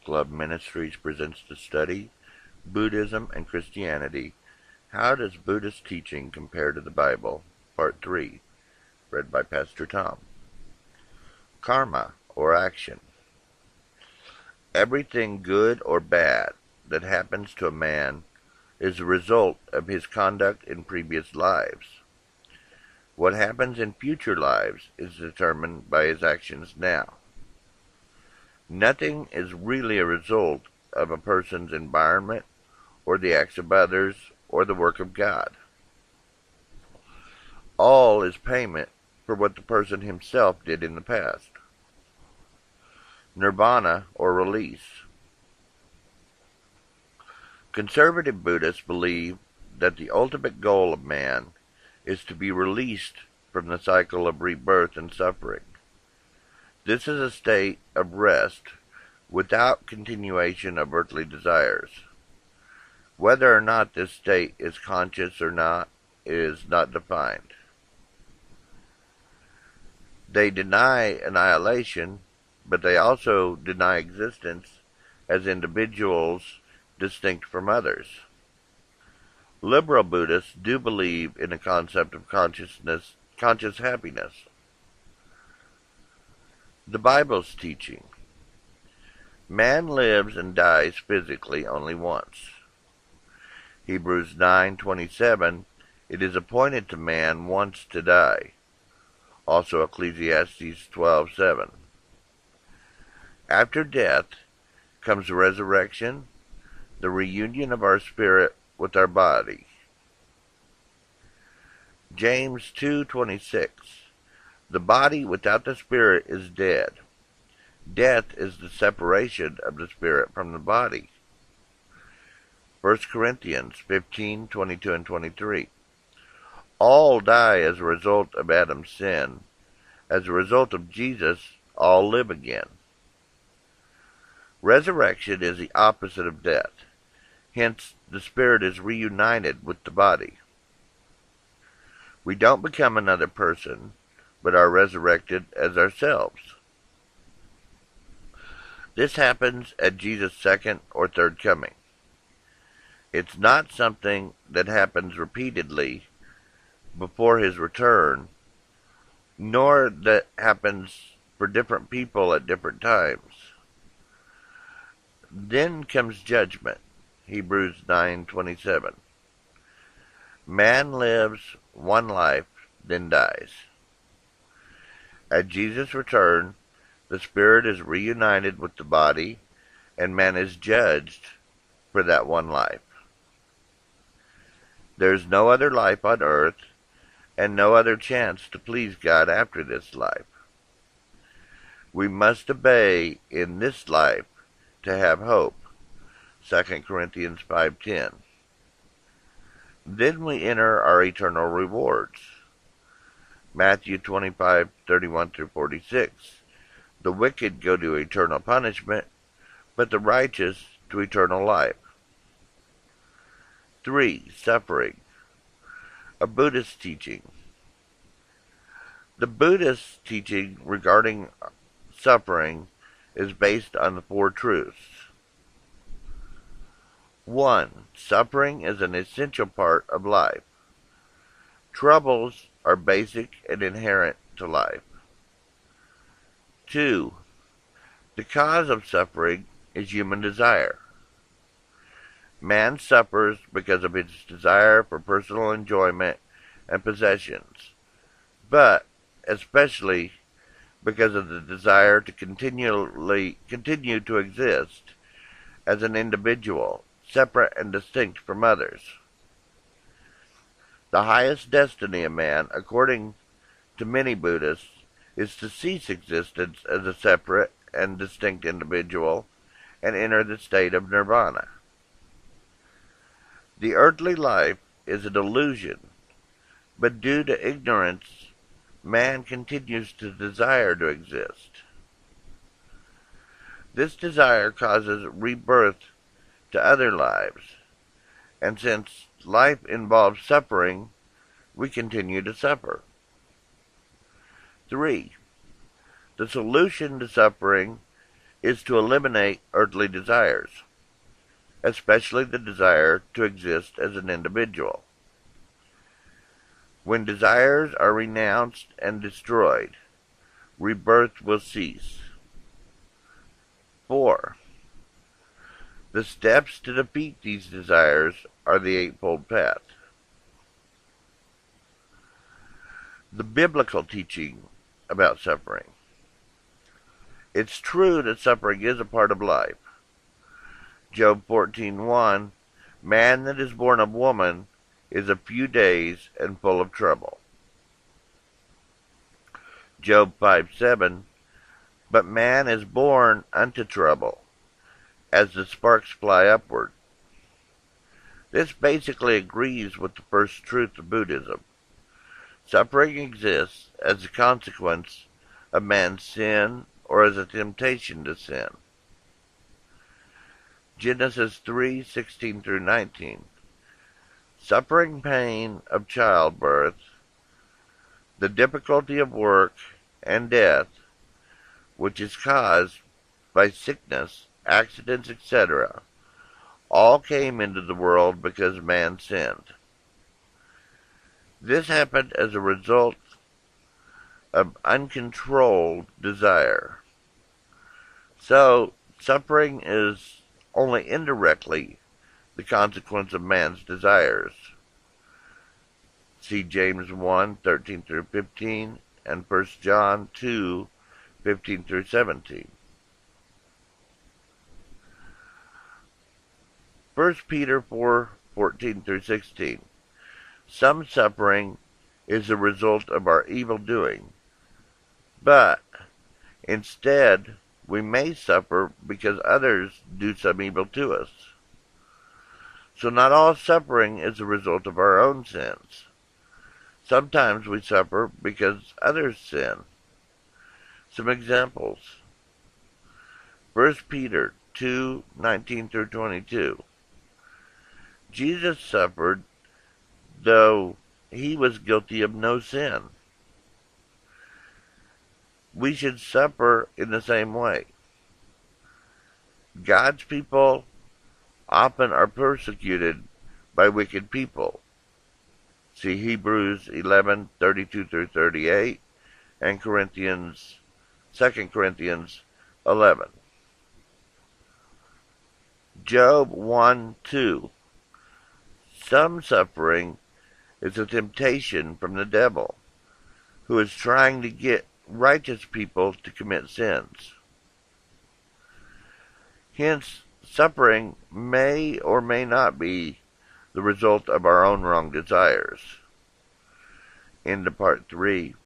Club Ministries presents the study, Buddhism and Christianity. How does Buddhist teaching compare to the Bible? Part 3, read by Pastor Tom. Karma, or action. Everything good or bad that happens to a man is a result of his conduct in previous lives. What happens in future lives is determined by his actions now. Nothing is really a result of a person's environment or the acts of others or the work of God. All is payment for what the person himself did in the past. Nirvana, or release. Conservative Buddhists believe that the ultimate goal of man is to be released from the cycle of rebirth and suffering. This is a state of rest without continuation of earthly desires. Whether or not this state is conscious or not is not defined. They deny annihilation, but they also deny existence as individuals distinct from others. Liberal Buddhists do believe in the concept of conscious happiness. The Bible's teaching. Man lives and dies physically only once. Hebrews 9:27, it is appointed to man once to die. Also Ecclesiastes 12:7. After death comes the resurrection, the reunion of our spirit with our body. James 2:26, the body without the spirit is dead. Death is the separation of the spirit from the body. 1 Corinthians 15:22 and 23. All die as a result of Adam's sin. As a result of Jesus, all live again. Resurrection is the opposite of death. Hence, the spirit is reunited with the body. We don't become another person, but are resurrected as ourselves. This happens at Jesus' second or third coming. It's not something that happens repeatedly before his return, nor that happens for different people at different times. Then comes judgment, Hebrews 9:27. Man lives one life, then dies. At Jesus' return, the spirit is reunited with the body, and man is judged for that one life. There is no other life on earth, and no other chance to please God after this life. We must obey in this life to have hope, 2 Corinthians 5:10. Then we enter our eternal rewards. Matthew 25:31 through 46. The wicked go to eternal punishment, but the righteous to eternal life. 3. Suffering. A Buddhist teaching. The Buddhist teaching regarding suffering is based on the four truths. 1. Suffering is an essential part of life. Troubles are basic and inherent to life. 2. The cause of suffering is human desire. Man suffers because of his desire for personal enjoyment and possessions, but especially because of the desire to continue to exist as an individual, separate and distinct from others. The highest destiny of man, according to many Buddhists, is to cease existence as a separate and distinct individual and enter the state of nirvana. The earthly life is a delusion, but due to ignorance, man continues to desire to exist. This desire causes rebirth to other lives, and since life involves suffering, we continue to suffer. 3. The solution to suffering is to eliminate earthly desires, especially the desire to exist as an individual. When desires are renounced and destroyed, rebirth will cease. 4. The steps to defeat these desires are the Eightfold Path. The biblical teaching about suffering. It's true that suffering is a part of life. Job 14:1, man that is born of woman is a few days and full of trouble. Job 5:7, but man is born unto trouble, as the sparks fly upward. This basically agrees with the first truth of Buddhism. Suffering exists as a consequence of man's sin or as a temptation to sin. Genesis 3:16 through 19. Suffering pain of childbirth, the difficulty of work, and death, which is caused by sickness, accidents, etc., all came into the world because man sinned. This happened as a result of uncontrolled desire. So, suffering is only indirectly the consequence of man's desires. See James 1:13 through 15 and 1 John 2:15 through 17. 1 Peter 4:14 through 16. Some suffering is the result of our evil doing, but instead we may suffer because others do some evil to us. So not all suffering is the result of our own sins. Sometimes we suffer because others sin. Some examples. 1 Peter 2:19 through 22. Jesus suffered though he was guilty of no sin. We should suffer in the same way. God's people often are persecuted by wicked people. See Hebrews 11:32 through 38 and 2 Corinthians 11. Job 1:2. Some suffering is a temptation from the devil, who is trying to get righteous people to commit sins. Hence, suffering may or may not be the result of our own wrong desires. End of part 3.